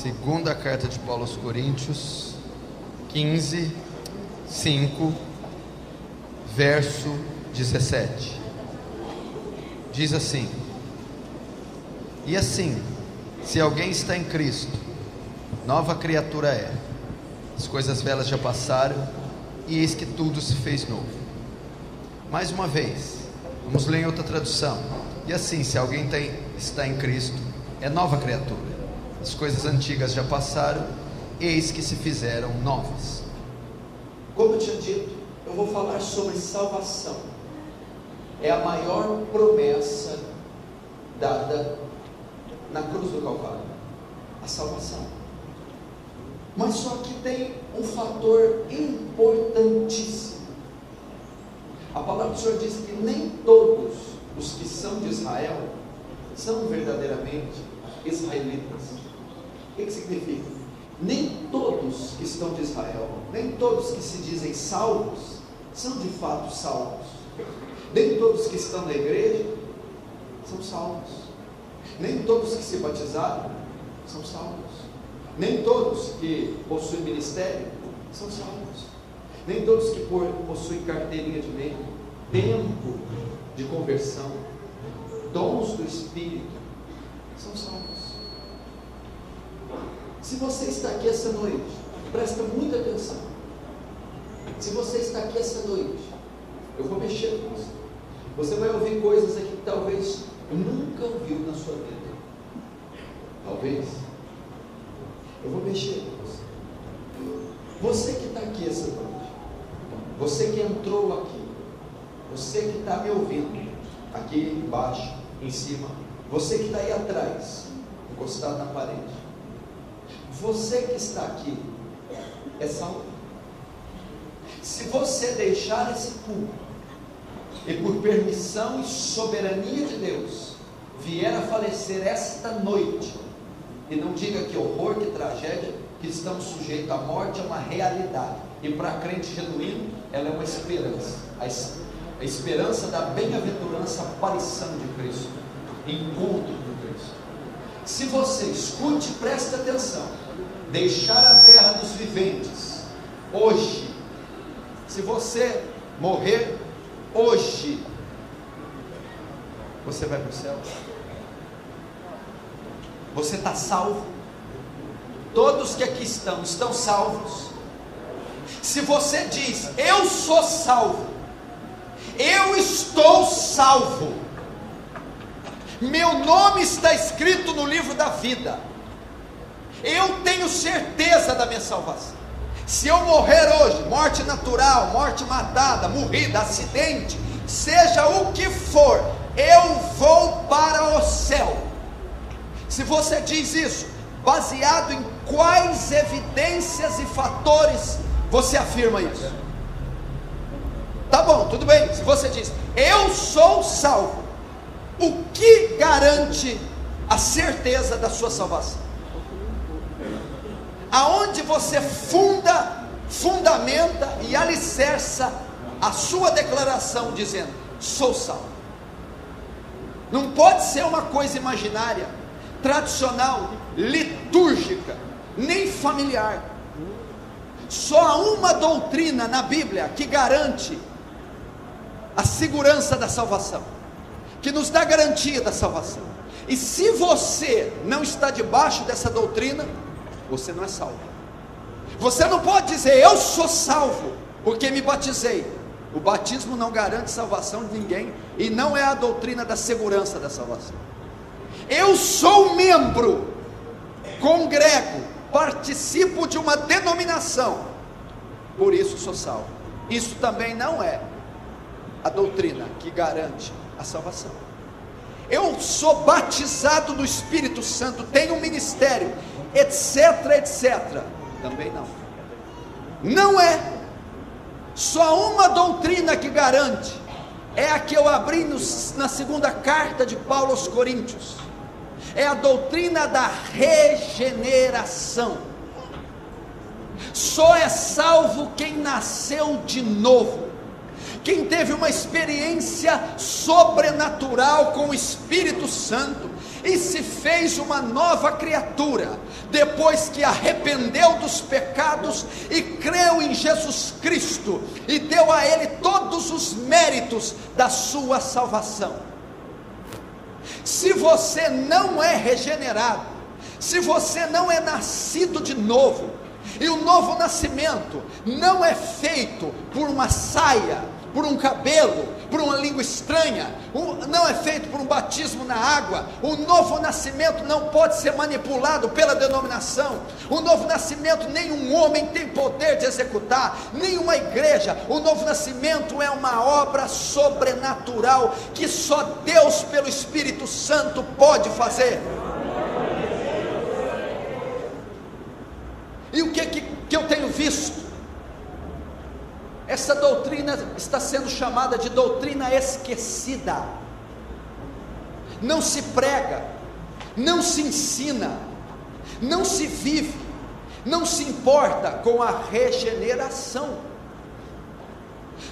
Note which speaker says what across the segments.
Speaker 1: Segunda carta de Paulo aos Coríntios, 15, 5, verso 17. Diz assim: e assim, se alguém está em Cristo, nova criatura é. As coisas velhas já passaram, e eis que tudo se fez novo. Mais uma vez, vamos ler em outra tradução. E assim, se alguém está em Cristo, é nova criatura. As coisas antigas já passaram, eis que se fizeram novas.
Speaker 2: Como eu tinha dito, eu vou falar sobre salvação. É a maior promessa dada na cruz do Calvário, a salvação. Mas só que tem um fator importantíssimo. A palavra do Senhor diz que nem todos os que são de Israel são verdadeiramente israelitas. O que significa? Nem todos que estão de Israel, nem todos que se dizem salvos, são de fato salvos. Nem todos que estão na igreja são salvos. Nem todos que se batizaram são salvos. Nem todos que possuem ministério são salvos. Nem todos que possuem carteirinha de membro, tempo de conversão, dons do Espírito, são salvos. Se você está aqui essa noite, presta muita atenção. Se você está aqui essa noite, eu vou mexer com você. Você vai ouvir coisas aqui que talvez nunca ouviu na sua vida. Talvez. Eu vou mexer com você. Você que está aqui essa noite, você que entrou aqui, você que está me ouvindo, aqui embaixo, em cima, você que está aí atrás, encostado na parede, você que está aqui é salvo. Se você deixar esse culto e por permissão e soberania de Deus vier a falecer esta noite, e não diga que horror, que tragédia, que estamos sujeitos à morte, é uma realidade, e para crente genuíno ela é uma esperança, a esperança da bem-aventurança, aparição de Cristo, encontro com Cristo. Se você, escute, preste atenção, deixar a terra dos viventes hoje, se você morrer hoje, você vai para o céu. Você está salvo. Todos que aqui estão salvos. Se você diz: eu sou salvo, eu estou salvo, meu nome está escrito no livro da vida, eu tenho certeza da minha salvação. Se eu morrer hoje, morte natural, morte matada, morrida, acidente, seja o que for, eu vou para o céu. Se você diz isso, baseado em quais evidências e fatores você afirma isso? Tá bom, tudo bem. Se você diz: eu sou salvo, o que garante a certeza da sua salvação? Aonde você fundamenta e alicerça a sua declaração dizendo: sou salvo? Não pode ser uma coisa imaginária, tradicional, litúrgica, nem familiar. Só há uma doutrina na Bíblia que garante a segurança da salvação, que nos dá garantia da salvação. E se você não está debaixo dessa doutrina, você não é salvo. Você não pode dizer: eu sou salvo porque me batizei. O batismo não garante salvação de ninguém, e não é a doutrina da segurança da salvação. Eu sou membro, congrego, participo de uma denominação, por isso sou salvo. Isso também não é a doutrina que garante a salvação. Eu sou batizado no Espírito Santo, tenho um ministério, etc, etc. Também não. Não é. Só uma doutrina que garante, é a que eu abri na segunda carta de Paulo aos Coríntios. É a doutrina da regeneração. Só é salvo quem nasceu de novo, quem teve uma experiência sobrenatural com o Espírito Santo, e se fez uma nova criatura, depois que arrependeu dos pecados e creu em Jesus Cristo, e deu a Ele todos os méritos da sua salvação. Se você não é regenerado, se você não é nascido de novo, e o novo nascimento não é feito por uma saia, por um cabelo, por uma língua estranha, não é feito por um batismo na água. O novo nascimento não pode ser manipulado pela denominação. O novo nascimento nenhum homem tem poder de executar, nenhuma igreja. O novo nascimento é uma obra sobrenatural que só Deus pelo Espírito Santo pode fazer. E o que eu tenho visto? Essa doutrina está sendo chamada de doutrina esquecida. Não se prega, não se ensina, não se vive, não se importa com a regeneração.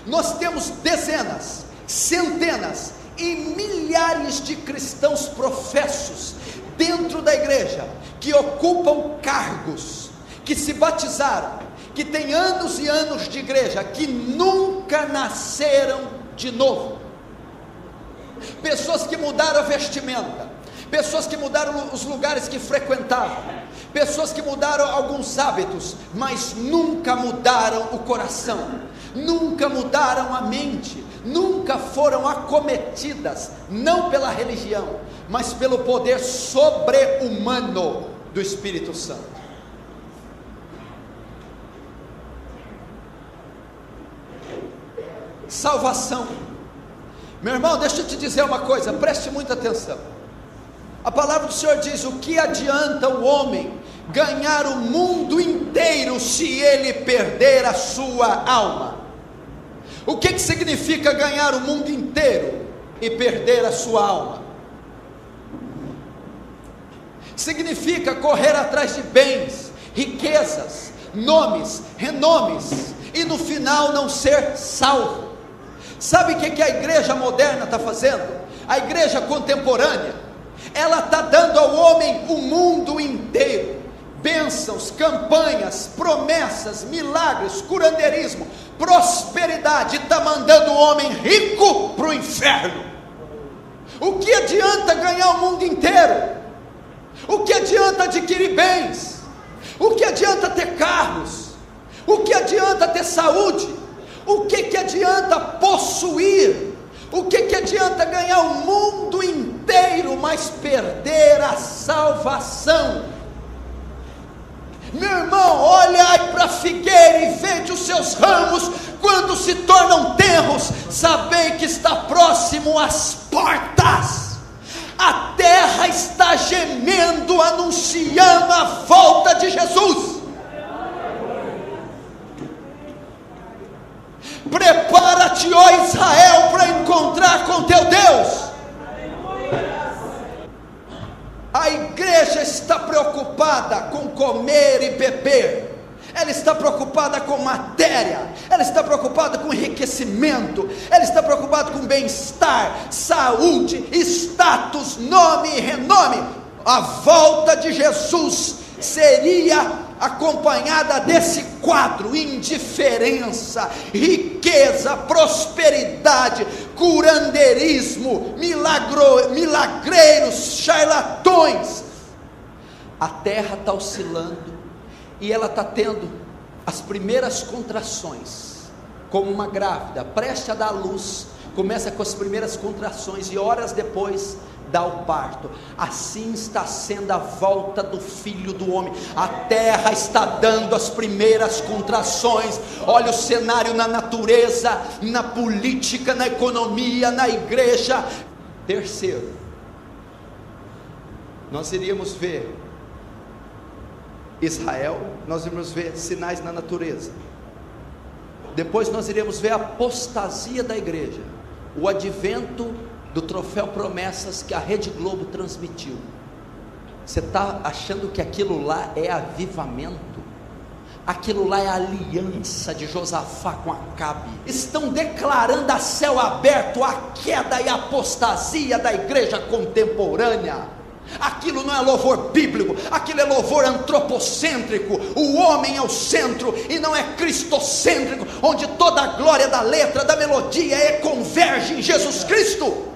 Speaker 2: Nós temos dezenas, centenas e milhares de cristãos professos dentro da igreja, que ocupam cargos, que se batizaram, que tem anos e anos de igreja, que nunca nasceram de novo. Pessoas que mudaram a vestimenta, pessoas que mudaram os lugares que frequentavam, pessoas que mudaram alguns hábitos, mas nunca mudaram o coração, nunca mudaram a mente, nunca foram acometidas, não pela religião, mas pelo poder sobre-humano do Espírito Santo. Salvação. Meu irmão, deixa eu te dizer uma coisa, preste muita atenção. A palavra do Senhor diz: o que adianta o homem ganhar o mundo inteiro se ele perder a sua alma? O que significa ganhar o mundo inteiro e perder a sua alma? Significa correr atrás de bens, riquezas, nomes, renomes, e no final não ser salvo. Sabe o que a igreja moderna está fazendo? A igreja contemporânea, ela está dando ao homem o mundo inteiro, bênçãos, campanhas, promessas, milagres, curandeirismo, prosperidade, está mandando o homem rico para o inferno. O que adianta ganhar o mundo inteiro? O que adianta adquirir bens? O que adianta ter carros? O que adianta ter saúde? O que adianta possuir? O que adianta ganhar o mundo inteiro, mas perder a salvação? Meu irmão, olha aí para a figueira e vede os seus ramos, quando se tornam tenros, sabei que está próximo às portas. A terra está gemendo, anunciando a volta de Jesus. Prepara-te, ó Israel, para encontrar com teu Deus. A igreja está preocupada com comer e beber, ela está preocupada com matéria, ela está preocupada com enriquecimento, ela está preocupada com bem-estar, saúde, status, nome e renome. A volta de Jesus seria acompanhada desse quadro: indiferença, riqueza, prosperidade, curandeirismo, milagreiros, charlatões. A terra está oscilando e ela está tendo as primeiras contrações, como uma grávida preste a dar à luz, começa com as primeiras contrações e horas depois dá o parto. Assim está sendo a volta do Filho do Homem. A terra está dando as primeiras contrações. Olha o cenário na natureza, na política, na economia, na igreja. Terceiro, nós iríamos ver Israel, nós iríamos ver sinais na natureza. Depois nós iremos ver a apostasia da igreja, o advento do troféu promessas que a Rede Globo transmitiu. Você está achando que aquilo lá é avivamento? Aquilo lá é a aliança de Josafá com Acabe. Estão declarando a céu aberto a queda e a apostasia da igreja contemporânea. Aquilo não é louvor bíblico, aquilo é louvor antropocêntrico. O homem é o centro e não é cristocêntrico, onde toda a glória da letra, da melodia converge em Jesus Cristo.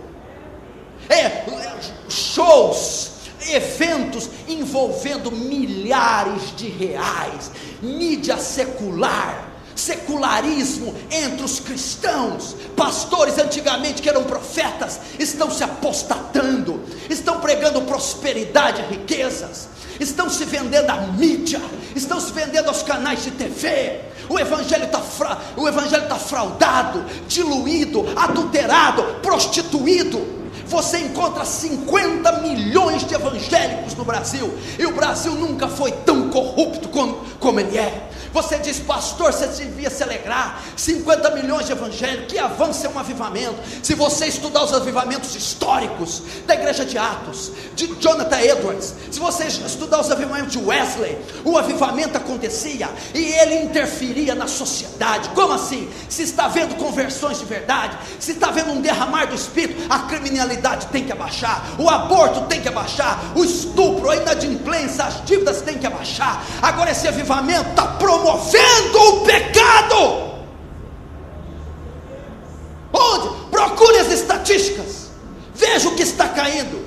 Speaker 2: Shows, eventos envolvendo milhares de reais, mídia secular, secularismo entre os cristãos. Pastores antigamente que eram profetas estão se apostatando, estão pregando prosperidade e riquezas, estão se vendendo à mídia, estão se vendendo aos canais de TV. O evangelho está fraudado, diluído, adulterado, prostituído. Você encontra 50 milhões de evangélicos no Brasil, e o Brasil nunca foi tão corrupto como ele é. Você diz: pastor, você devia se alegrar, 50 milhões de evangélicos, que avanço é um avivamento. Se você estudar os avivamentos históricos da igreja de Atos, de Jonathan Edwards, se você estudar os avivamentos de Wesley, o avivamento acontecia e ele interferia na sociedade. Como assim? Se está vendo conversões de verdade, se está vendo um derramar do Espírito, a criminalidade tem que abaixar, o aborto tem que abaixar, o estupro, a inadimplência, as dívidas tem que abaixar. Agora esse avivamento está promovendo o pecado. Onde? Procure as estatísticas, veja o que está caindo.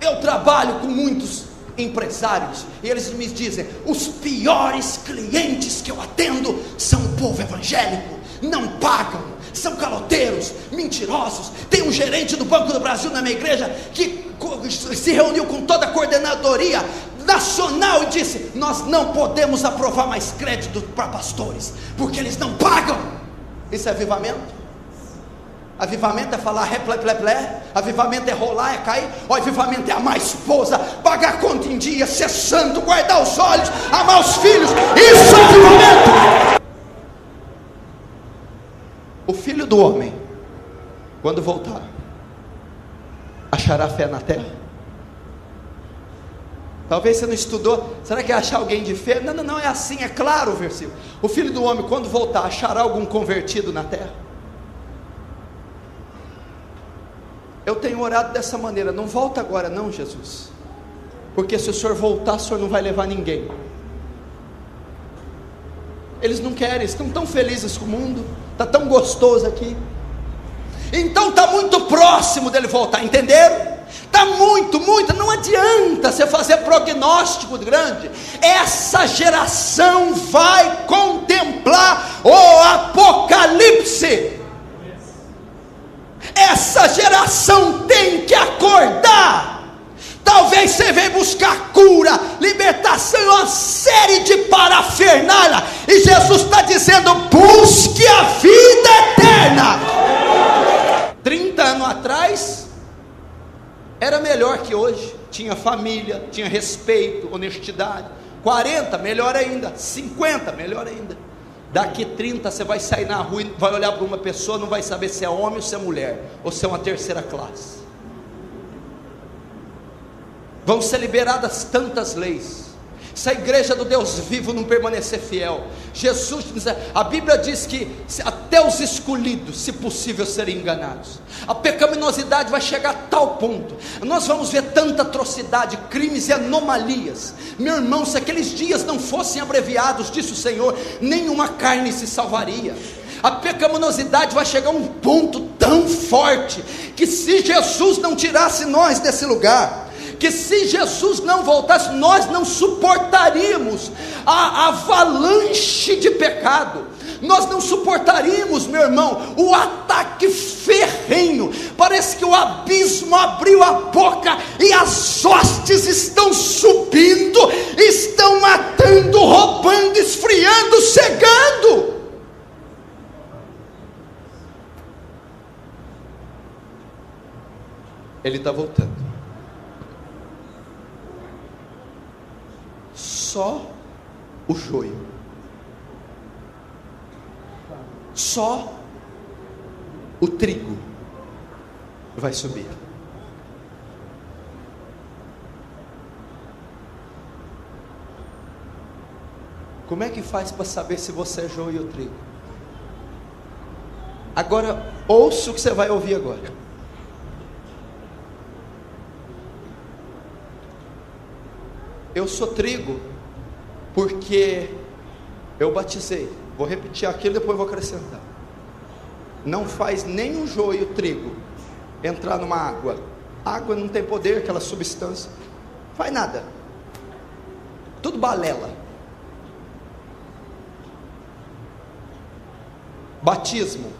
Speaker 2: Eu trabalho com muitos empresários e eles me dizem: os piores clientes que eu atendo são o povo evangélico. Não pagam, são caloteiros, mentirosos. Tem um gerente do Banco do Brasil na minha igreja que se reuniu com toda a coordenadoria nacional e disse: nós não podemos aprovar mais crédito para pastores, porque eles não pagam. Isso é avivamento? Avivamento é falar plé, avivamento é rolar, é cair. O avivamento é amar a esposa, pagar a conta em dia, ser santo, guardar os olhos, amar os filhos. Isso é avivamento. O Filho do Homem, quando voltar, achará fé na terra? Talvez você não estudou. Será que é achar alguém de fé? Não, é assim, é claro o versículo. O Filho do Homem, quando voltar, achará algum convertido na terra? Eu tenho orado dessa maneira: não volta agora não, Jesus, porque se o Senhor voltar, o Senhor não vai levar ninguém. Eles não querem, estão tão felizes com o mundo, está tão gostoso aqui, então está muito próximo dele voltar, entenderam? Está muito, não adianta você fazer prognóstico grande. Essa geração vai contemplar o Apocalipse. Essa geração tem que acordar. Talvez você venha buscar cura, libertação, uma série de parafernália, e Jesus está dizendo: busque a vida eterna. 30 anos atrás era melhor que hoje, tinha família, tinha respeito, honestidade. 40, melhor ainda. 50, melhor ainda. Daqui 30 você vai sair na rua e vai olhar para uma pessoa, não vai saber se é homem ou se é mulher, ou se é uma terceira classe. Vão ser liberadas tantas leis, se a igreja do Deus vivo não permanecer fiel. Jesus diz, a Bíblia diz que até os escolhidos, se possível, serem enganados. A pecaminosidade vai chegar a tal ponto, nós vamos ver tanta atrocidade, crimes e anomalias. Meu irmão, se aqueles dias não fossem abreviados, disse o Senhor, nenhuma carne se salvaria. A pecaminosidade vai chegar a um ponto tão forte, que se Jesus não tirasse nós desse lugar, que se Jesus não voltasse, nós não suportaríamos a avalanche de pecado, nós não suportaríamos, meu irmão, o ataque ferrenho. Parece que o abismo abriu a boca e as hostes estão subindo, estão matando, roubando, esfriando, cegando. Ele está voltando. Só o joio, só o trigo vai subir. Como é que faz para saber se você é joio ou trigo? Agora, ouça o que você vai ouvir agora. eu sou trigo, porque eu batizei. Vou repetir aquilo, depois vou acrescentar. Não faz nem um joio trigo entrar numa água. Água não tem poder, aquela substância. Faz nada. Tudo balela. Batismo,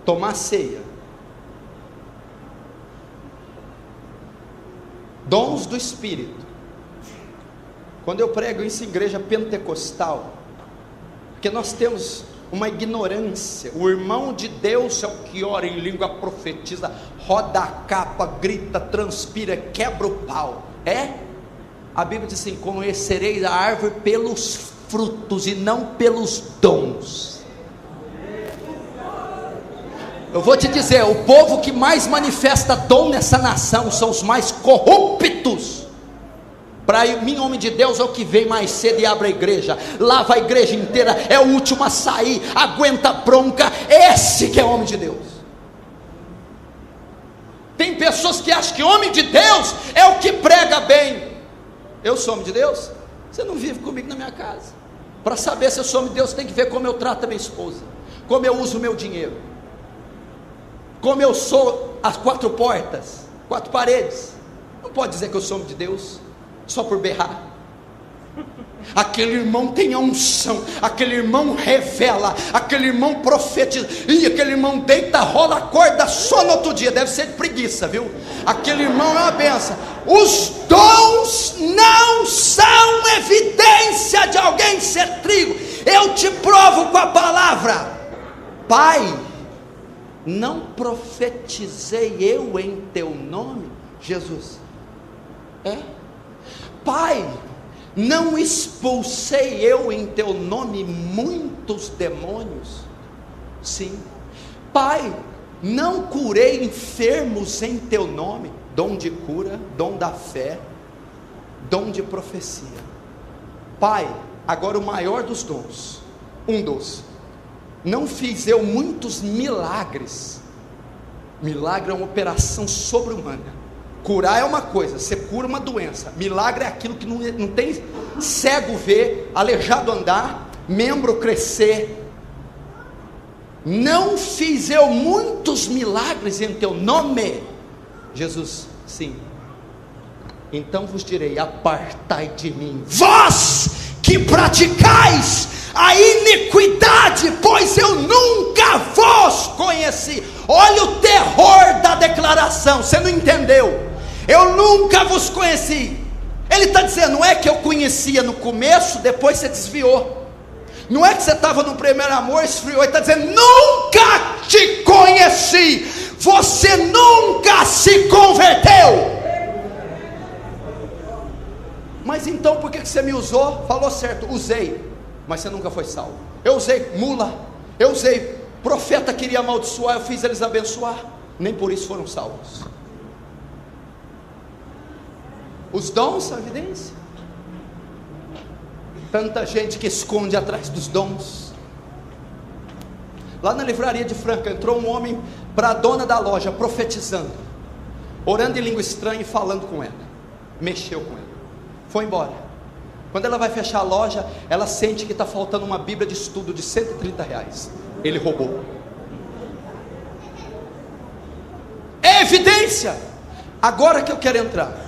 Speaker 2: tomar ceia, dons do Espírito. Quando eu prego isso em igreja pentecostal, porque nós temos uma ignorância. O irmão de Deus é o que ora em língua, profetiza, roda a capa, grita, transpira, quebra o pau. A Bíblia diz assim: conhecereis a árvore pelos frutos e não pelos dons. Eu vou te dizer, o povo que mais manifesta dom nessa nação são os mais corruptos. Para mim, homem de Deus é o que vem mais cedo e abre a igreja, lava a igreja inteira, é o último a sair, aguenta a bronca. Esse que é homem de Deus. Tem pessoas que acham que homem de Deus é o que prega bem. Eu sou homem de Deus? Você não vive comigo na minha casa. Para saber se eu sou homem de Deus, tem que ver como eu trato a minha esposa, como eu uso o meu dinheiro, como eu sou as quatro portas, quatro paredes. Não pode dizer que eu sou homem de Deus só por berrar. Aquele irmão tem a unção, aquele irmão revela, aquele irmão profetiza, e aquele irmão deita, rola, acorda só no outro dia. Deve ser de preguiça, viu? Aquele irmão é uma benção. Os dons não são evidência de alguém ser trigo. Eu te provo com a palavra. Pai, não profetizei eu em teu nome? Jesus, Pai, não expulsei eu em teu nome muitos demônios? Sim. Pai, não curei enfermos em teu nome? Dom de cura, dom da fé, dom de profecia. Pai, agora o maior dos dons, não fiz eu muitos milagres? Milagre é uma operação sobre-humana. Curar é uma coisa, você cura uma doença. Milagre é aquilo que não tem cego ver, aleijado andar, membro crescer. Não fiz eu muitos milagres em teu nome? Jesus, sim. Então vos direi: apartai de mim, vós que praticais a iniquidade, pois eu nunca vos conheci. Olha o terror da declaração. Você não entendeu? Eu nunca vos conheci. Ele está dizendo, não é que eu conhecia no começo, depois você desviou. Não é que você estava no primeiro amor, esfriou. Ele está dizendo, nunca te conheci. Você nunca se converteu. Mas então por que você me usou? Falou certo, usei, mas você nunca foi salvo. Eu usei mula, eu usei profeta, queria amaldiçoar, eu fiz eles abençoar, nem por isso foram salvos. Os dons são evidência. Tanta gente que esconde atrás dos dons. Lá na livraria de Franca entrou um homem para a dona da loja, profetizando, orando em língua estranha e falando com ela. Mexeu com ela, foi embora. Quando ela vai fechar a loja, ela sente que está faltando uma Bíblia de estudo de R$130. Ele roubou. É evidência. Agora que eu quero entrar,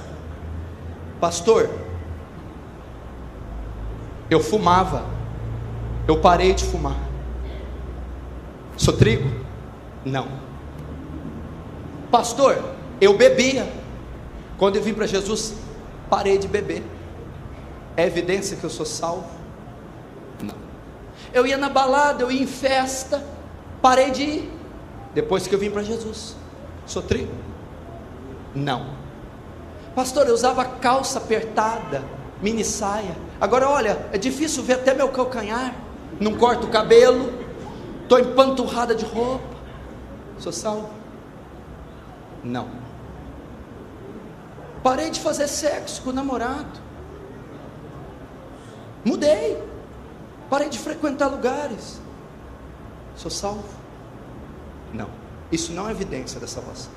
Speaker 2: pastor, eu fumava, eu parei de fumar. Sou trigo? Não. Pastor, eu bebia, quando eu vim para Jesus, parei de beber. É evidência que eu sou salvo? Não. Eu ia na balada, eu ia em festa, parei de ir, depois que eu vim para Jesus. Sou trigo? Não. Pastor, eu usava calça apertada, mini saia. Agora olha, é difícil ver até meu calcanhar. Não corto o cabelo, estou empanturrada de roupa. Sou salvo? Não. Parei de fazer sexo com o namorado. Mudei. Parei de frequentar lugares. Sou salvo? Não. Isso não é evidência da salvação.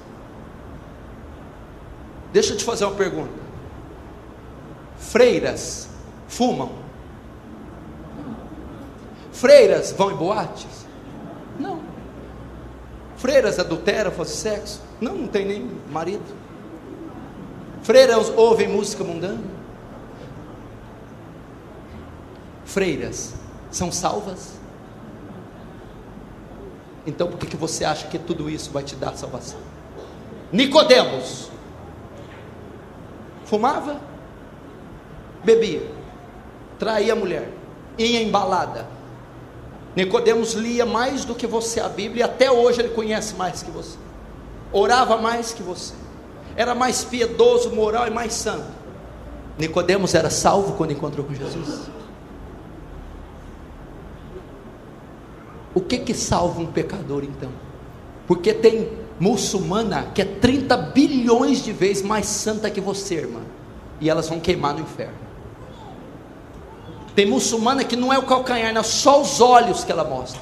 Speaker 2: Deixa eu te fazer uma pergunta. Freiras fumam? Freiras vão em boates? Não. Freiras adulteram, fazem sexo? Não, não tem nem marido. Freiras ouvem música mundana? Freiras são salvas? Então por que você acha que tudo isso vai te dar salvação? Nicodemos fumava, bebia, traía a mulher, ia em balada. Nicodemos lia mais do que você a Bíblia, e até hoje ele conhece mais que você, orava mais que você, era mais piedoso, moral e mais santo. Nicodemos era salvo quando encontrou com Jesus. O que salva um pecador então? Porque tem muçulmana que é 30 bilhões de vezes mais santa que você, irmã, e elas vão queimar no inferno. Tem muçulmana que não é o calcanhar, não, só os olhos que ela mostra.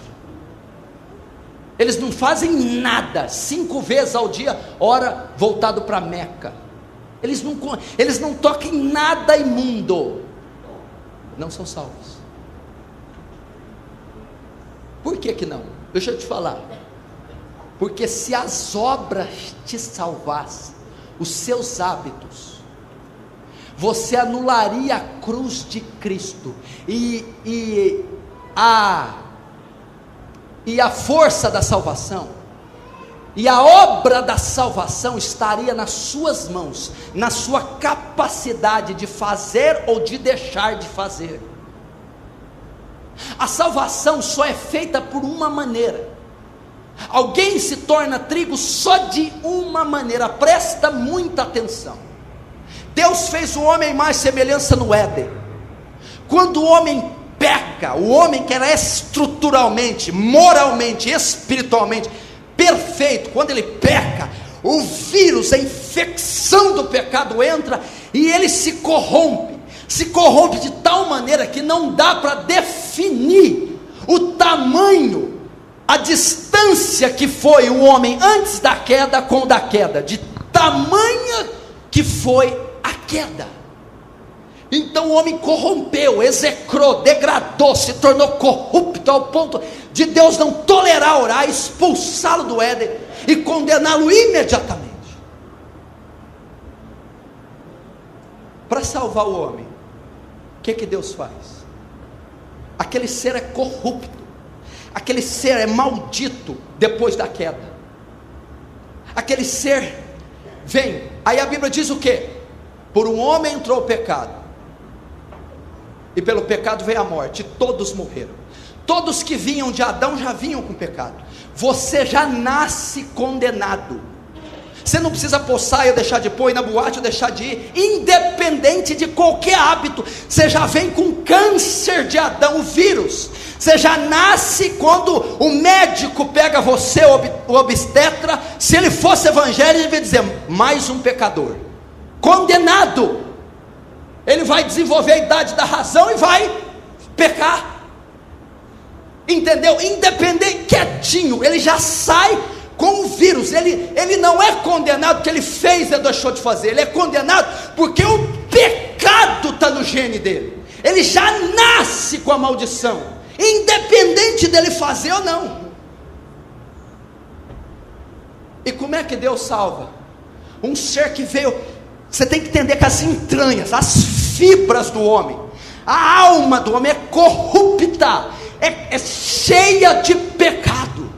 Speaker 2: Eles não fazem nada, 5 vezes ao dia, ora voltado para Meca. Eles não tocam em nada imundo, não são salvos. Por que não? Deixa eu te falar. Porque se as obras te salvassem, os seus hábitos, você anularia a cruz de Cristo, e a força da salvação, e a obra da salvação estaria nas suas mãos, na sua capacidade de fazer ou de deixar de fazer. A salvação só é feita por uma maneira. Alguém se torna trigo só de uma maneira. Presta muita atenção. Deus fez o homem mais semelhança no Éden. Quando o homem peca, o homem que era estruturalmente, moralmente, espiritualmente perfeito, quando ele peca, o vírus, a infecção do pecado entra e ele se corrompe de tal maneira que não dá para definir o tamanho, a distância que foi o homem antes da queda com o da queda, de tamanha que foi a queda. Então o homem corrompeu, execrou, degradou, se tornou corrupto ao ponto de Deus não tolerar orar, expulsá-lo do Éden e condená-lo imediatamente. Para salvar o homem, o que Deus faz? Aquele ser é corrupto, aquele ser é maldito depois da queda. Aquele ser vem, aí a Bíblia diz o que? Por um homem entrou o pecado, e pelo pecado veio a morte, e todos morreram. Todos que vinham de Adão já vinham com pecado. Você já nasce condenado. Você não precisa pôr saia, deixar de pôr, ir na boate ou deixar de ir, independente de qualquer hábito. Você já vem com câncer de Adão, o vírus. Você já nasce quando o médico pega você, o obstetra. Se ele fosse evangélico, ele vai dizer: mais um pecador, condenado. Ele vai desenvolver a idade da razão e vai pecar. Entendeu? Independente, quietinho, ele já sai com o vírus. Ele não é condenado porque ele fez e deixou de fazer. Ele é condenado porque o pecado está no gene dele. Ele já nasce com a maldição, independente dele fazer ou não. E como é que Deus salva? Um ser que veio, você tem que entender que as entranhas, as fibras do homem, a alma do homem é corrupta, é cheia de pecado.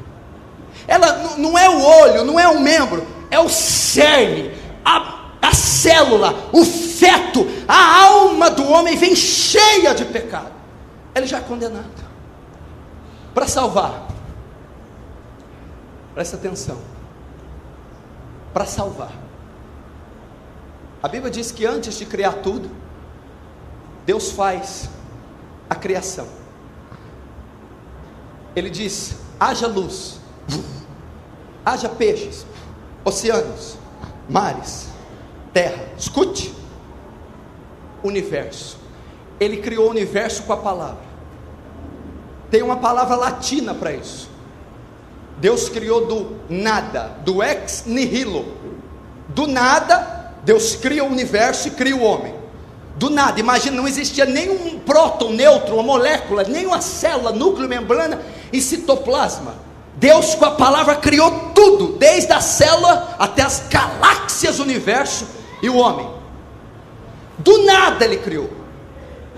Speaker 2: Ela não é o olho, não é o membro, é o cerne, a célula, o feto, a alma do homem vem cheia de pecado. Ele já é condenado. Para salvar, presta atenção, para salvar, a Bíblia diz que antes de criar tudo, Deus faz a criação. Ele diz: haja luz, haja peixes, oceanos, mares, terra. Escute, universo. Ele criou o universo com a palavra. Tem uma palavra latina para isso. Deus criou do nada, do ex nihilo. Do nada, Deus cria o universo e cria o homem. Do nada, imagina, não existia nenhum próton, nêutron, uma molécula, nenhuma célula, núcleo, membrana e citoplasma. Deus com a palavra criou tudo, desde a célula até as galáxias do universo e o homem. Do nada ele criou,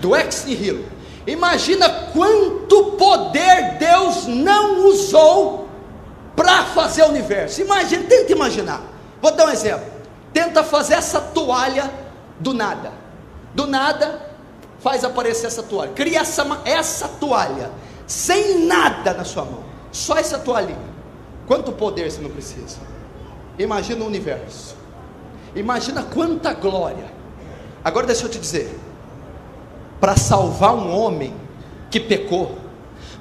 Speaker 2: do ex nihilo. Imagina quanto poder Deus não usou para fazer o universo. Imagina, tenta imaginar. Vou dar um exemplo. Tenta fazer essa toalha do nada. Do nada, faz aparecer essa toalha. Cria essa toalha, sem nada na sua mão. Só essa toalhinha. Quanto poder você não precisa? Imagina o universo. Imagina quanta glória. Agora deixa eu te dizer. Para salvar um homem que pecou,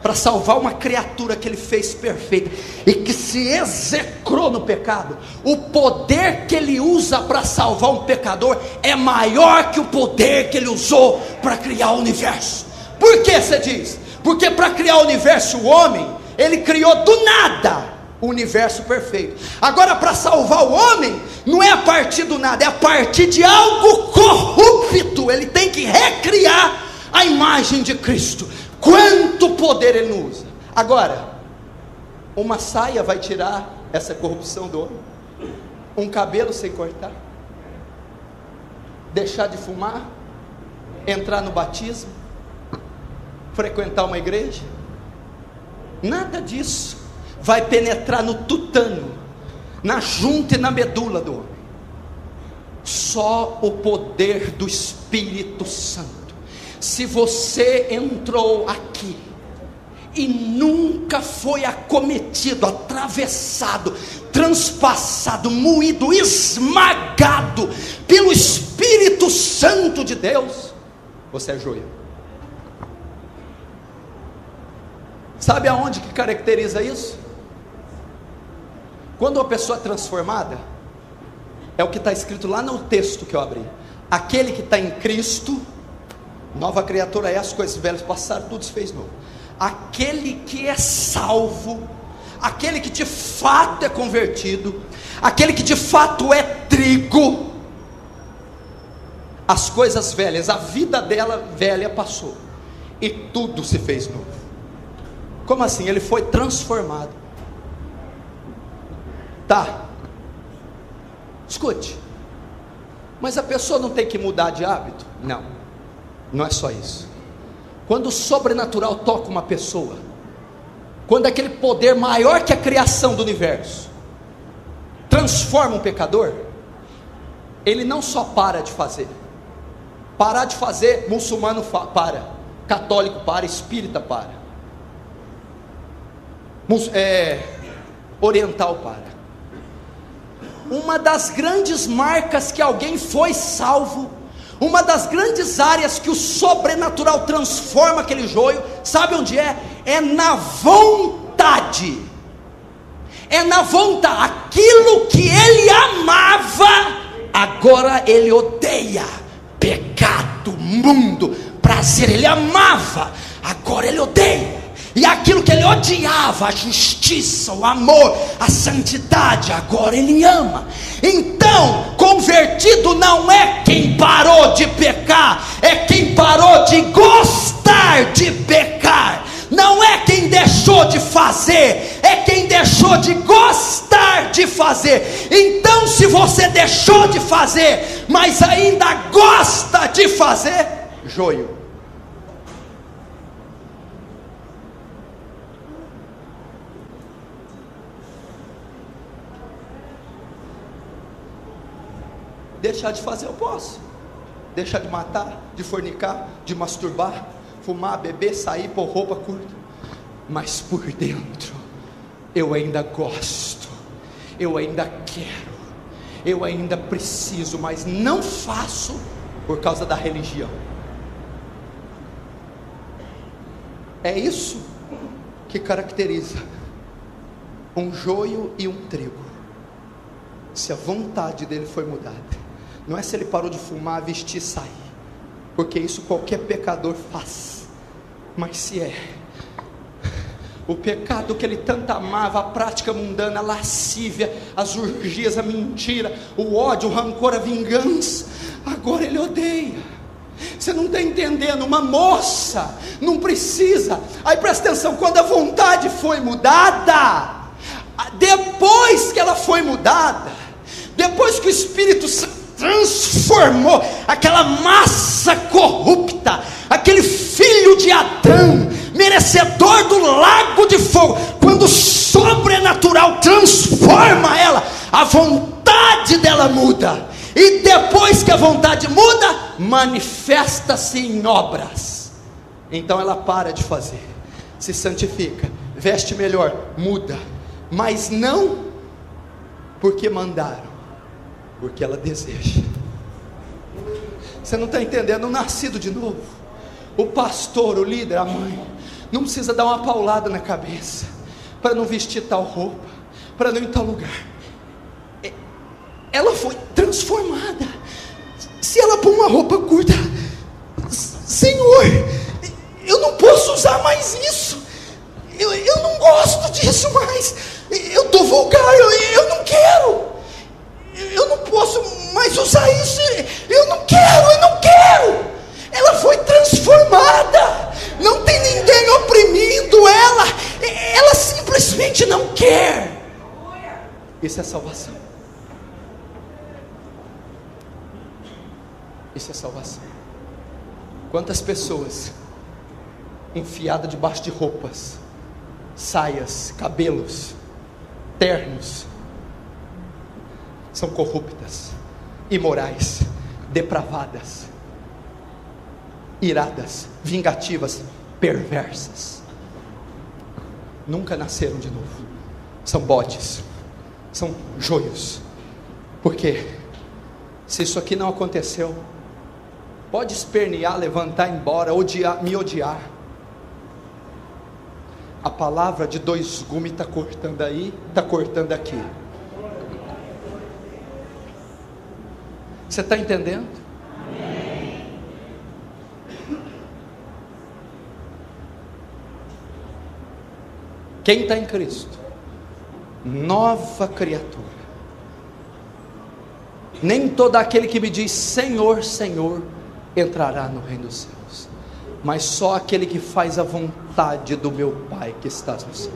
Speaker 2: para salvar uma criatura que ele fez perfeita e que se execrou no pecado, o poder que ele usa para salvar um pecador é maior que o poder que ele usou para criar o universo. Por que você diz? Porque para criar o universo, o homem, ele criou do nada o universo perfeito. Agora, para salvar o homem, não é a partir do nada, é a partir de algo corrupto. Ele tem que recriar a imagem de Cristo. Quanto poder ele não usa. Agora, uma saia vai tirar essa corrupção do homem? Um cabelo sem cortar? Deixar de fumar? Entrar no batismo? Frequentar uma igreja? Nada disso vai penetrar no tutano, na junta e na medula do homem. Só o poder do Espírito Santo. Se você entrou aqui e nunca foi acometido, atravessado, transpassado, moído, esmagado pelo Espírito Santo de Deus, você é joio. Sabe aonde que caracteriza isso? Quando uma pessoa é transformada, é o que está escrito lá no texto que eu abri. Aquele que está em Cristo, nova criatura é, as coisas velhas passaram, tudo se fez novo. Aquele que é salvo, aquele que de fato é convertido, aquele que de fato é trigo, as coisas velhas, a vida dela velha passou, e tudo se fez novo. Como assim? Ele foi transformado. Tá, escute, mas a pessoa não tem que mudar de hábito? Não, não é só isso. Quando o sobrenatural toca uma pessoa, quando aquele poder maior que a criação do universo transforma um pecador, ele não só para de fazer. Parar de fazer, muçulmano para, católico para, espírita para, oriental para. Uma das grandes marcas que alguém foi salvo, uma das grandes áreas que o sobrenatural transforma aquele joio, sabe onde é? É na vontade. É na vontade. Aquilo que ele amava, agora ele odeia. Pecado, mundo, prazer, ele amava, agora ele odeia. E aquilo que ele odiava, a justiça, o amor, a santidade, agora ele ama. Então, convertido não é quem parou de pecar, é quem parou de gostar de pecar. Não é quem deixou de fazer, é quem deixou de gostar de fazer. Então, se você deixou de fazer, mas ainda gosta de fazer, joio. Deixar de fazer eu posso, deixar de matar, de fornicar, de masturbar, fumar, beber, sair, pôr roupa curta, mas por dentro eu ainda gosto, eu ainda quero, eu ainda preciso, mas não faço por causa da religião. É isso que caracteriza um joio e um trigo. Se a vontade dele foi mudada, não é se ele parou de fumar, vestir, sair, porque isso qualquer pecador faz. Mas se é o pecado que ele tanto amava, a prática mundana, a lascívia, as orgias, a mentira, o ódio, o rancor, a vingança, agora ele odeia. Você não está entendendo, uma moça não precisa. Aí presta atenção, quando a vontade foi mudada, depois que ela foi mudada, depois que o Espírito Santo transformou aquela massa corrupta, aquele filho de Adão, merecedor do lago de fogo, quando o sobrenatural transforma ela, a vontade dela muda. E depois que a vontade muda, manifesta-se em obras. Então ela para de fazer, se santifica, veste melhor, muda, mas não porque mandaram, porque ela deseja. Você não está entendendo? O nascido de novo, o pastor, o líder, a mãe, não precisa dar uma paulada na cabeça para não vestir tal roupa, para não ir em tal lugar. Ela foi transformada. Se ela pôr uma roupa curta, Senhor, eu não posso usar mais isso, eu não gosto disso mais, eu estou vulgar, eu não quero, eu não posso mais usar isso, eu não quero. Ela foi transformada, não tem ninguém oprimindo ela simplesmente não quer. Isso é salvação. Isso é salvação. Quantas pessoas enfiadas debaixo de roupas, saias, cabelos, ternos, são corruptas, imorais, depravadas, iradas, vingativas, perversas. Nunca nasceram de novo. São bodes, são joios. Por quê? Se isso aqui não aconteceu, pode espernear, levantar, ir embora, me odiar. A palavra de 2 gumes está cortando aí, está cortando aqui. Você está entendendo? Quem está em Cristo, nova criatura. Nem todo aquele que me diz Senhor, Senhor, entrará no reino dos céus, mas só aquele que faz a vontade do meu Pai que estás no céu.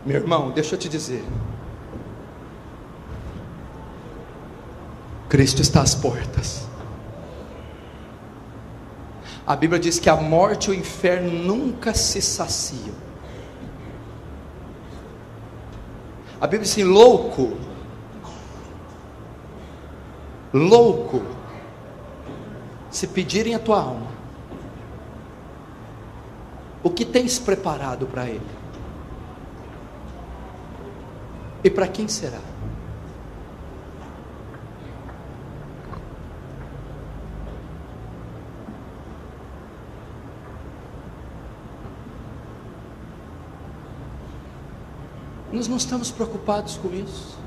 Speaker 2: Meu irmão, deixa eu te dizer, Cristo está às portas. A Bíblia diz que a morte e o inferno nunca se saciam. A Bíblia diz assim: louco, se pedirem a tua alma, o que tens preparado para ele? E para quem será? Nós não estamos preocupados com isso.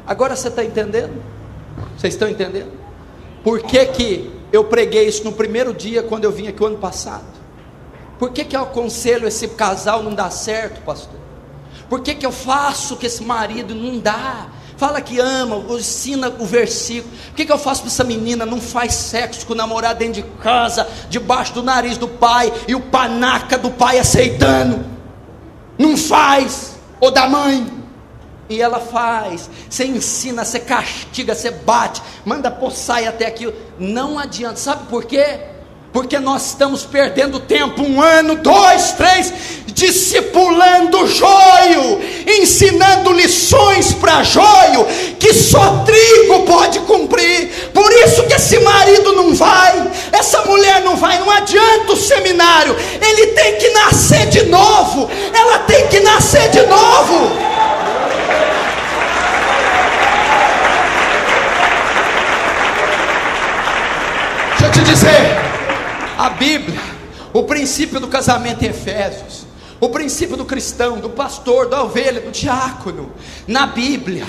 Speaker 2: Agora você está entendendo? Vocês estão entendendo? Por que que eu preguei isso no primeiro dia quando eu vim aqui o ano passado? Por que que eu aconselho esse casal não dar certo, pastor? Por que que eu faço que esse marido não dá? Fala que ama, ensina o versículo. Por que que eu faço para essa menina não faz sexo com o namorado dentro de casa, debaixo do nariz do pai, e o panaca do pai aceitando? Não faz, ou da mãe, e ela faz. Você ensina, você castiga, você bate, manda pôr saia até aqui, não adianta. Sabe por quê? Porque nós estamos perdendo tempo, 1 ano, 2, 3, discipulando joio, ensinando lições para joio, que só trigo pode cumprir. Por isso que esse marido não vai, essa mulher não vai, não adianta o seminário, ele tem que nascer de novo, ela tem que nascer de novo. Deixa eu te dizer, a Bíblia, o princípio do casamento em Efésios, o princípio do cristão, do pastor, da ovelha, do diácono, na Bíblia,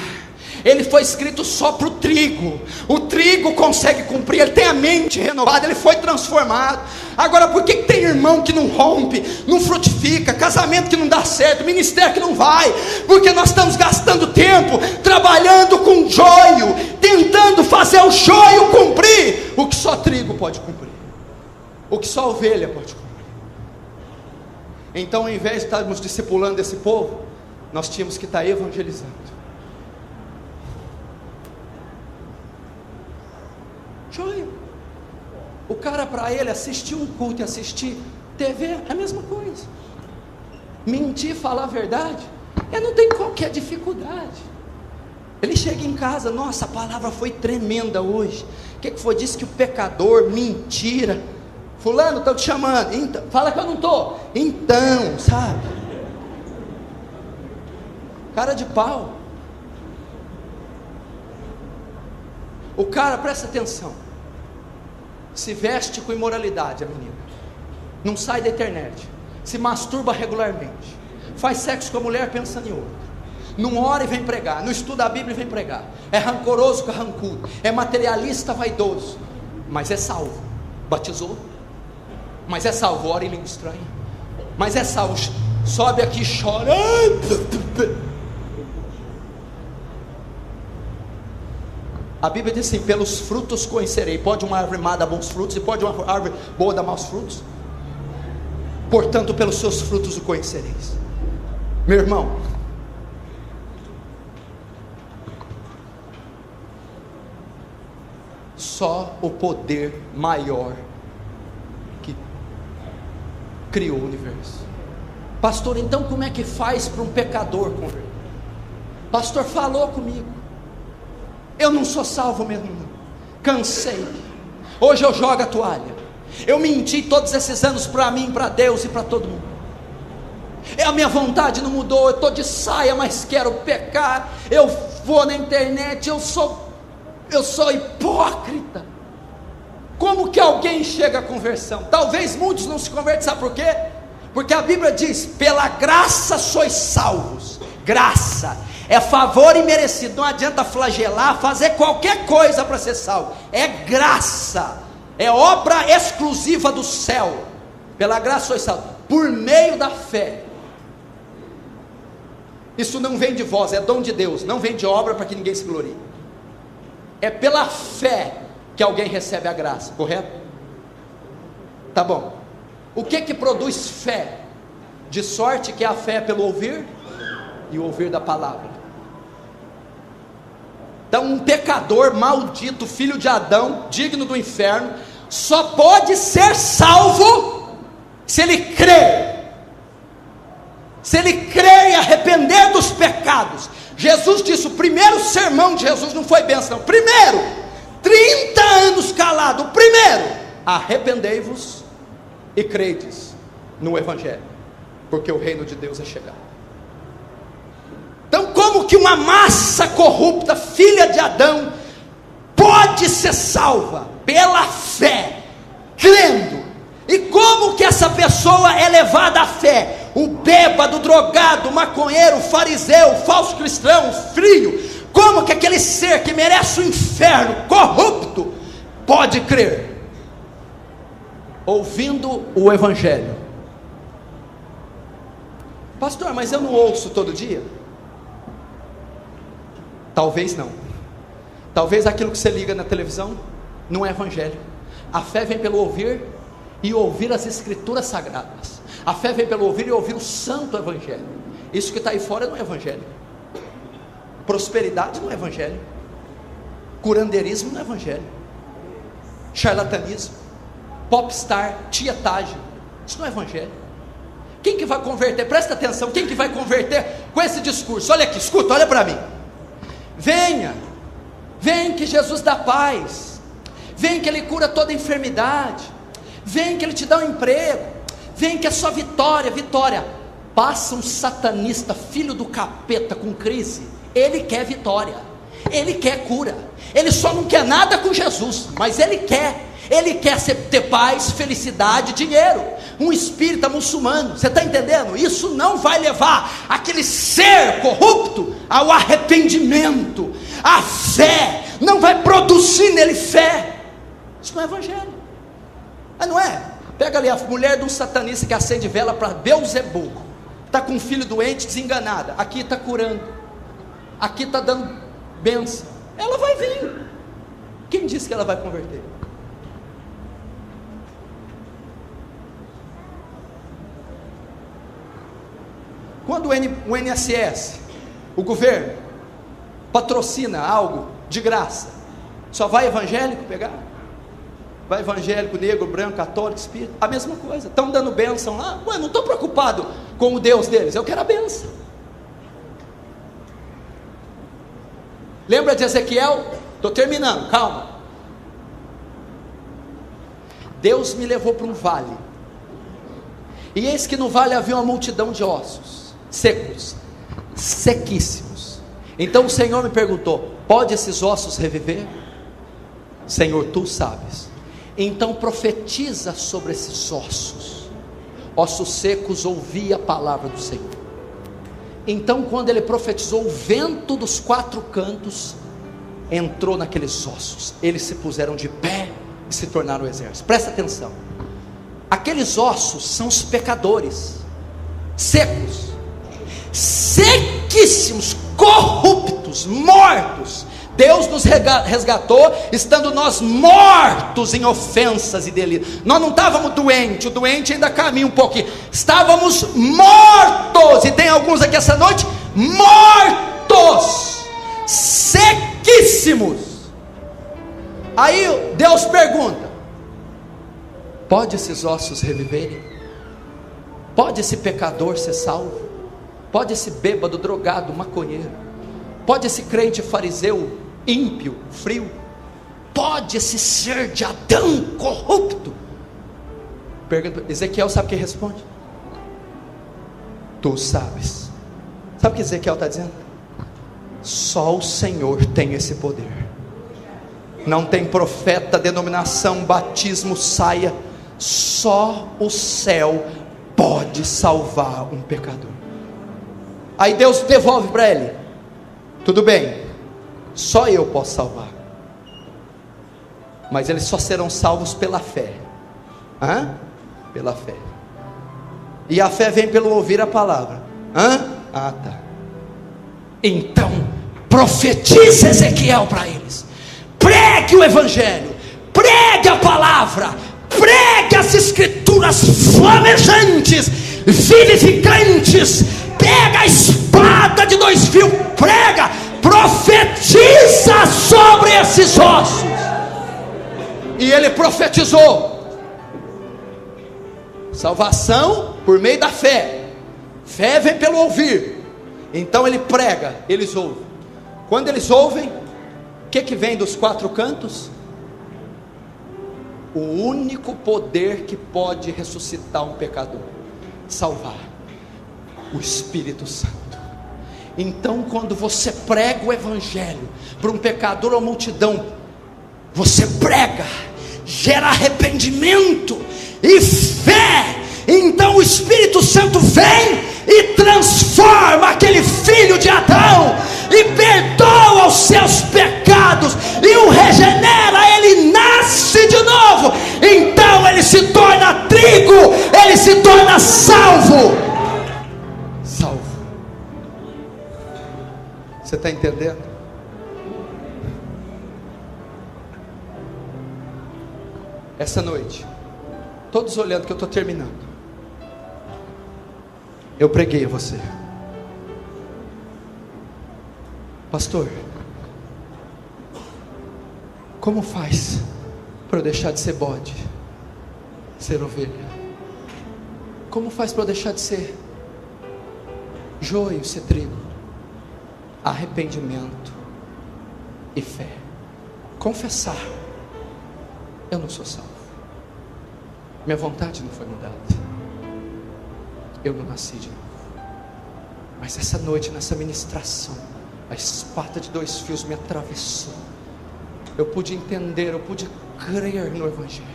Speaker 2: ele foi escrito só para o trigo. O trigo consegue cumprir, ele tem a mente renovada, ele foi transformado. Agora, por que tem irmão que não rompe, não frutifica, casamento que não dá certo, ministério que não vai? Porque nós estamos gastando tempo trabalhando com joio, tentando fazer o joio cumprir o que só trigo pode cumprir, o que só ovelha pode cumprir. Então, ao invés de estarmos discipulando esse povo, nós tínhamos que estar evangelizando. Joio. O cara, para ele, assistir um culto e assistir TV é a mesma coisa. Mentir, falar a verdade, não tem qualquer dificuldade. Ele chega em casa, nossa, a palavra foi tremenda hoje. O que foi? Disse que o pecador, mentira. Fulano, estão te chamando. Então, fala que eu não estou. Então, sabe? Cara de pau. O cara, presta atenção, se veste com imoralidade, a menina, não sai da internet, se masturba regularmente, faz sexo com a mulher pensando em outra, não ora e vem pregar, não estuda a Bíblia e vem pregar, é rancoroso carrancudo, é materialista vaidoso, mas é salvo, batizou, mas é salvo, ora em língua estranha, mas é salvo, sobe aqui chorando. A Bíblia diz assim: pelos frutos conhecerei. Pode uma árvore má dar bons frutos, e pode uma árvore boa dar maus frutos? Portanto, pelos seus frutos o conhecereis. Meu irmão, só o poder maior que criou o universo. Pastor, então como é que faz para um pecador converter? Pastor, falou comigo. Eu não sou salvo mesmo, não. Cansei. Hoje eu jogo a toalha. Eu menti todos esses anos para mim, para Deus e para todo mundo. A minha vontade não mudou. Eu estou de saia, mas quero pecar. Eu vou na internet. Eu sou hipócrita. Como que alguém chega à conversão? Talvez muitos não se convertem. Sabe por quê? Porque a Bíblia diz: pela graça sois salvos. Graça é favor imerecido. Não adianta flagelar, fazer qualquer coisa para ser salvo. É graça, é obra exclusiva do céu. Pela graça sois salvos, por meio da fé. Isso não vem de vós, é dom de Deus. Não vem de obra para que ninguém se glorie. É pela fé que alguém recebe a graça, correto? Tá bom. O que produz fé? De sorte que a fé é pelo ouvir e o ouvir da palavra. Então, um pecador maldito, filho de Adão, digno do inferno, só pode ser salvo se ele crer. Se ele crer e arrepender dos pecados. Jesus disse, o primeiro sermão de Jesus não foi bênção, não. Primeiro, 30 anos calado, o primeiro: arrependei-vos e credes no Evangelho, porque o reino de Deus é chegado. Então, como que uma massa corrupta, filha de Adão, pode ser salva? Pela fé, crendo. E como que essa pessoa é levada à fé? O bêbado, o drogado, o maconheiro, o fariseu, o falso cristão, o frio, como que aquele ser que merece o inferno, corrupto, pode crer? Ouvindo o Evangelho. Pastor, mas eu não ouço todo dia? Talvez não. Talvez aquilo que você liga na televisão não é Evangelho. A fé vem pelo ouvir e ouvir as Escrituras Sagradas. A fé vem pelo ouvir e ouvir o Santo Evangelho. Isso que está aí fora não é Evangelho. Prosperidade não é Evangelho. Curandeirismo não é Evangelho. Charlatanismo, popstar, tietagem, isso não é Evangelho. Quem que vai converter? Presta atenção, quem que vai converter com esse discurso? Olha aqui, escuta, olha para mim. Venha, vem que Jesus dá paz, vem que Ele cura toda enfermidade, vem que Ele te dá um emprego, vem que é só vitória, vitória. Passa um satanista, filho do capeta, com crise, ele quer vitória, ele quer cura, ele só não quer nada com Jesus, mas ele quer ter paz, felicidade, dinheiro. Um espírita muçulmano, você está entendendo? Isso não vai levar aquele ser corrupto ao arrependimento. A fé não vai produzir nele fé. Isso não é Evangelho. Não é? Pega ali a mulher de um satanista que acende vela para Beelzebul, está com um filho doente, desenganada, aqui está curando, aqui está dando bênção, ela vai vir. Quem disse que ela vai converter? Quando o INSS, o governo, patrocina algo de graça, só vai evangélico pegar? Vai evangélico, negro, branco, católico, espírita, a mesma coisa, estão dando bênção lá, ué, não estou preocupado com o Deus deles, eu quero a bênção. Lembra de Ezequiel? Estou terminando, calma. Deus me levou para um vale, e eis que no vale havia uma multidão de ossos, secos, sequíssimos. Então o Senhor me perguntou: pode esses ossos reviver? Senhor, tu sabes. Então profetiza sobre esses ossos. Ossos secos, ouvi a palavra do Senhor. Então quando ele profetizou, o vento dos quatro cantos entrou naqueles ossos, eles se puseram de pé e se tornaram exército. Presta atenção, aqueles ossos são os pecadores, secos, sequíssimos, corruptos, mortos. Deus nos resgatou, estando nós mortos em ofensas e delitos. Nós não estávamos doentes, o doente ainda caminha um pouquinho, estávamos mortos, e tem alguns aqui essa noite, mortos, sequíssimos. Aí Deus pergunta: pode esses ossos reviverem? Pode esse pecador ser salvo? Pode esse bêbado, drogado, maconheiro? Pode esse crente fariseu, ímpio, frio? Pode esse ser de Adão corrupto? Pergunta. Ezequiel sabe o que responde? Tu sabes. Sabe o que Ezequiel está dizendo? Só o Senhor tem esse poder. Não tem profeta, denominação, batismo, saia. Só o céu pode salvar um pecador. Aí Deus devolve para ele: tudo bem, só eu posso salvar, mas eles só serão salvos pela fé. Pela fé. E a fé vem pelo ouvir a palavra. Tá. Então profetiza Ezequiel para eles, pregue o evangelho, pregue a palavra, pregue as escrituras flamejantes, vivificantes. Pega a espada de dois fios, prega, profetiza sobre esses ossos. E ele profetizou salvação por meio da fé. Fé vem pelo ouvir. Então ele prega, eles ouvem. Quando eles ouvem, o que vem dos quatro cantos? O único poder que pode ressuscitar um pecador, salvar: o Espírito Santo. Então quando você prega o evangelho para um pecador ou multidão, você prega, gera arrependimento e fé. Então o Espírito Santo vem e transforma aquele filho de Adão, e perdoa os seus pecados, e o regenera, ele nasce de novo. Então ele se torna trigo, ele se torna salvo. Você está entendendo? Essa noite, todos olhando que eu estou terminando, eu preguei a você: pastor, como faz para eu deixar de ser bode, ser ovelha? Como faz para eu deixar de ser joio, ser trigo? Arrependimento e fé. Confessar: eu não sou salvo, minha vontade não foi mudada, eu não nasci de novo. Mas essa noite, nessa ministração, a espada de dois fios me atravessou. Eu pude entender, eu pude crer no evangelho.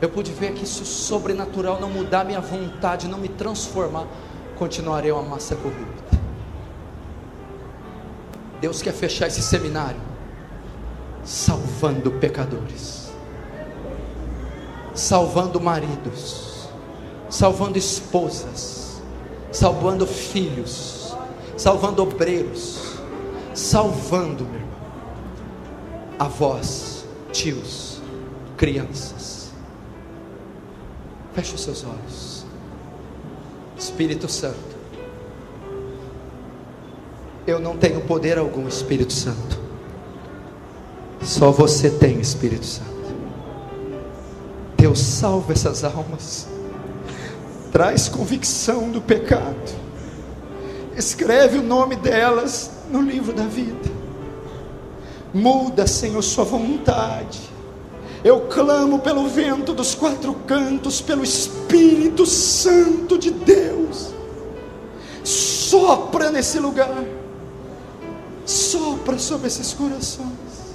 Speaker 2: Eu pude ver que se o sobrenatural não mudar minha vontade, não me transformar, continuarei uma massa corrupta. Deus quer fechar esse seminário salvando pecadores, salvando maridos, salvando esposas, salvando filhos, salvando obreiros, salvando, meu irmão, avós, tios, crianças. Feche os seus olhos. Espírito Santo, eu não tenho poder algum, Espírito Santo, só você tem, Espírito Santo. Deus, salva essas almas, traz convicção do pecado, escreve o nome delas no livro da vida, muda, Senhor, sua vontade. Eu clamo pelo vento dos quatro cantos, pelo Espírito Santo de Deus, sopra nesse lugar, sopra sobre esses corações.